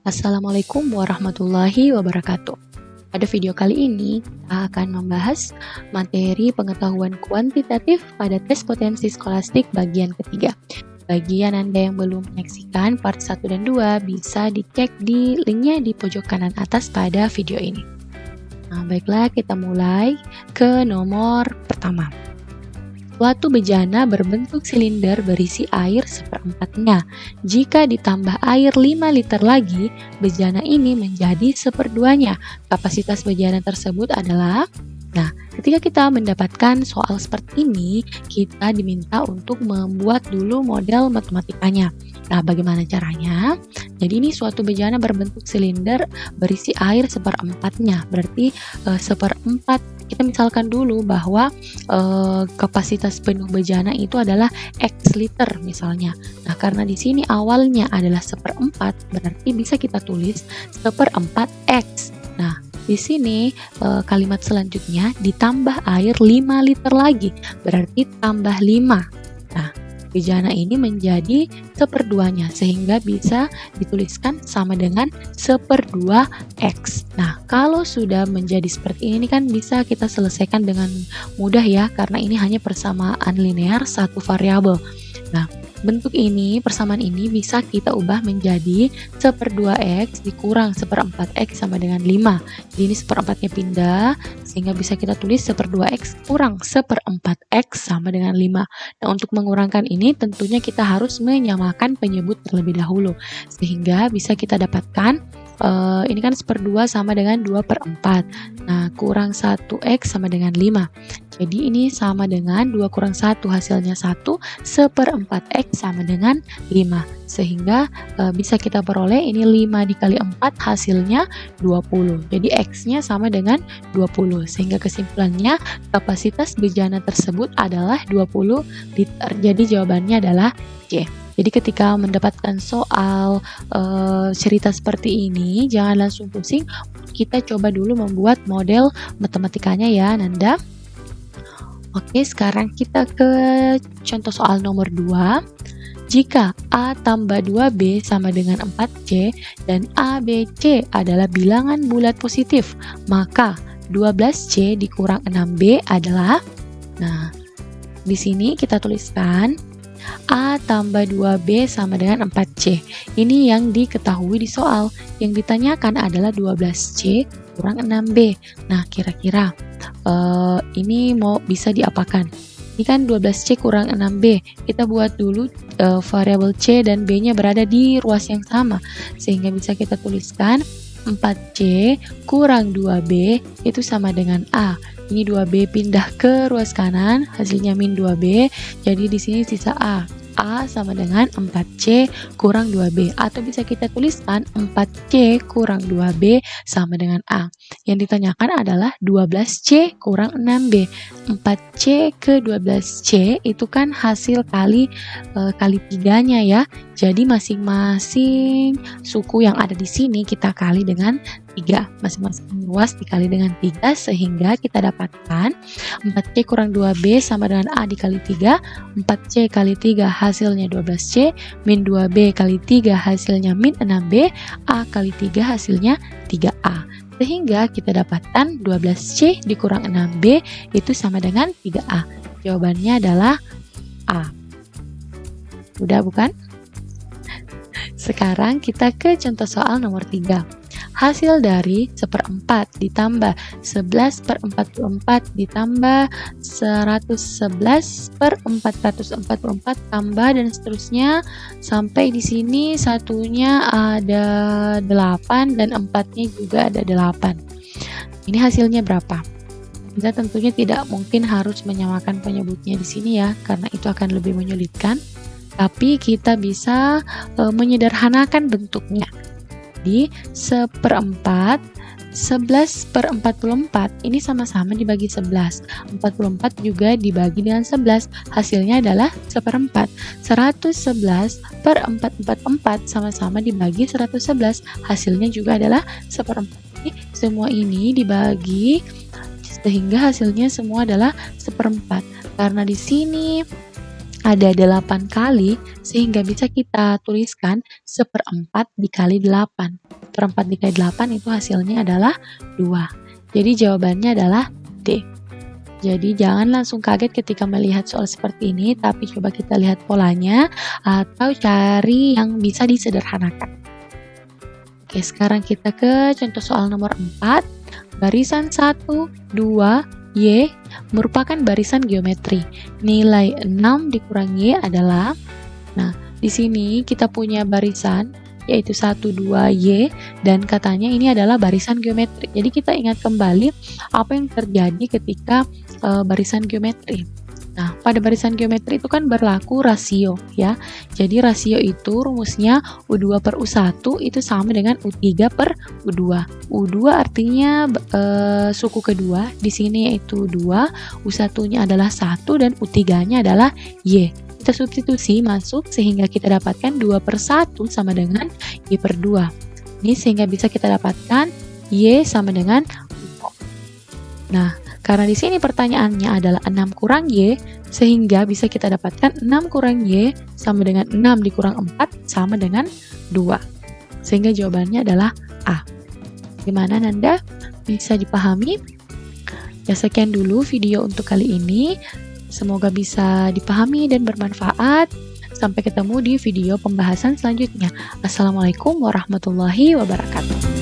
Assalamualaikum warahmatullahi wabarakatuh. Pada video kali ini, kita akan membahas materi pengetahuan kuantitatif pada tes potensi skolastik bagian ketiga. Bagi Anda yang belum menyaksikan part 1 dan 2, bisa dicek di linknya di pojok kanan atas pada video ini. Nah, baiklah, kita mulai ke nomor pertama. Suatu bejana berbentuk silinder berisi air seperempatnya. Jika ditambah air 5 liter lagi, bejana ini menjadi seperduanya. Kapasitas bejana tersebut adalah... Nah, ketika kita mendapatkan soal seperti ini, kita diminta untuk membuat dulu model matematikanya. Nah, bagaimana caranya? Jadi ini suatu bejana berbentuk silinder berisi air seperempatnya. Berarti seperempat, kita misalkan dulu bahwa kapasitas penuh bejana itu adalah X liter misalnya. Nah, karena di sini awalnya adalah seperempat, berarti bisa kita tulis seperempat X. Nah, di sini kalimat selanjutnya ditambah air 5 liter lagi, berarti tambah 5. Nah, bejana ini menjadi seperduanya, sehingga bisa dituliskan sama dengan seperdua X. Nah, kalau sudah menjadi seperti ini kan bisa kita selesaikan dengan mudah ya, karena ini hanya persamaan linear satu variabel. Nah, bentuk ini, persamaan ini bisa kita ubah menjadi seperdua X dikurang seperempat X sama dengan 5. Jadi ini seperempatnya pindah, sehingga bisa kita tulis seperdua X kurang seperempat X sama dengan 5. Nah, untuk mengurangkan ini tentunya kita harus menyamakan penyebut terlebih dahulu. Sehingga bisa kita dapatkan, ini kan seperdua sama dengan 2/4. Nah, kurang 1X sama dengan 5. Jadi ini sama dengan 2 kurang 1, hasilnya 1, seperempat X sama dengan 5. Sehingga bisa kita peroleh ini 5 dikali 4 hasilnya 20. Jadi X-nya sama dengan 20. Sehingga kesimpulannya kapasitas bejana tersebut adalah 20 liter. Jadi jawabannya adalah C. Jadi ketika mendapatkan soal cerita seperti ini, jangan langsung pusing. Kita coba dulu membuat model matematikanya ya, Nanda. Oke, sekarang kita ke contoh soal nomor 2. Jika A tambah 2B sama dengan 4C dan ABC adalah bilangan bulat positif, maka 12C dikurang 6B adalah... Nah, di sini kita tuliskan A tambah 2B sama dengan 4C. Ini yang diketahui di soal. Yang ditanyakan adalah 12C kurang 6B. Nah, kira-kira ini mau bisa diapakan? Ini kan 12C kurang 6B. Kita buat dulu variabel C dan B-nya berada di ruas yang sama. Sehingga bisa kita tuliskan 4C kurang 2B itu sama dengan A. Ini 2B pindah ke ruas kanan, hasilnya min 2B. Jadi di sini sisa A. A sama dengan 4C kurang 2B. Atau bisa kita tuliskan 4C kurang 2B sama dengan A. Yang ditanyakan adalah 12C kurang 6B. 4C ke 12C itu kan hasil kali 3-nya ya. Jadi masing-masing suku yang ada di sini kita kali dengan 3. Masing-masing ruas dikali dengan 3 sehingga kita dapatkan 4C kurang 2B sama dengan A dikali 3. 4C kali 3 hasilnya 12C, min 2B kali 3 hasilnya min 6B, A kali 3 hasilnya 3A. Sehingga kita dapatkan 12C dikurang 6B itu sama dengan 3A. Jawabannya adalah A. Udah bukan? Sekarang kita ke contoh soal nomor 3. Hasil dari seperempat ditambah 11/44 ditambah 111/444 tambah dan seterusnya sampai di sini satunya ada 8 dan 4-nya juga ada 8. Ini hasilnya berapa? Kita tentunya tidak mungkin harus menyamakan penyebutnya di sini ya, karena itu akan lebih menyulitkan. Tapi kita bisa menyederhanakan bentuknya. Di seperempat 11/44 ini sama-sama dibagi 11. 44 juga dibagi dengan 11. Hasilnya adalah seperempat. 111/444 sama-sama dibagi 111. Hasilnya juga adalah seperempat. Jadi, semua ini dibagi sehingga hasilnya semua adalah seperempat. Karena di sini ada 8 kali, sehingga bisa kita tuliskan seperempat dikali 8. per 4 dikali 8 itu hasilnya adalah 2. Jadi jawabannya adalah D. Jadi jangan langsung kaget ketika melihat soal seperti ini, tapi coba kita lihat polanya atau cari yang bisa disederhanakan. Oke, sekarang kita ke contoh soal nomor 4. Barisan 1, 2, Y merupakan barisan geometri. Nilai 6 dikurangi Y adalah, nah di sini kita punya barisan yaitu 1, 2, Y, dan katanya ini adalah barisan geometri. Jadi kita ingat kembali apa yang terjadi ketika barisan geometri. Nah, pada barisan geometri itu kan berlaku rasio ya. Jadi rasio itu rumusnya U2 per U1 itu sama dengan U3 per U2. U2 artinya suku kedua, di sini yaitu 2, U1-nya adalah 1, dan U3-nya adalah Y. Kita substitusi masuk sehingga kita dapatkan 2 per 1 sama dengan Y per 2. Ini sehingga bisa kita dapatkan Y sama dengan 0. Nah, karena di sini pertanyaannya adalah 6 kurang Y, sehingga bisa kita dapatkan 6 kurang Y sama dengan 6 dikurang 4 sama dengan 2. Sehingga jawabannya adalah A. Gimana Nanda? Bisa dipahami? Ya, sekian dulu video untuk kali ini. Semoga bisa dipahami dan bermanfaat. Sampai ketemu di video pembahasan selanjutnya. Assalamualaikum warahmatullahi wabarakatuh.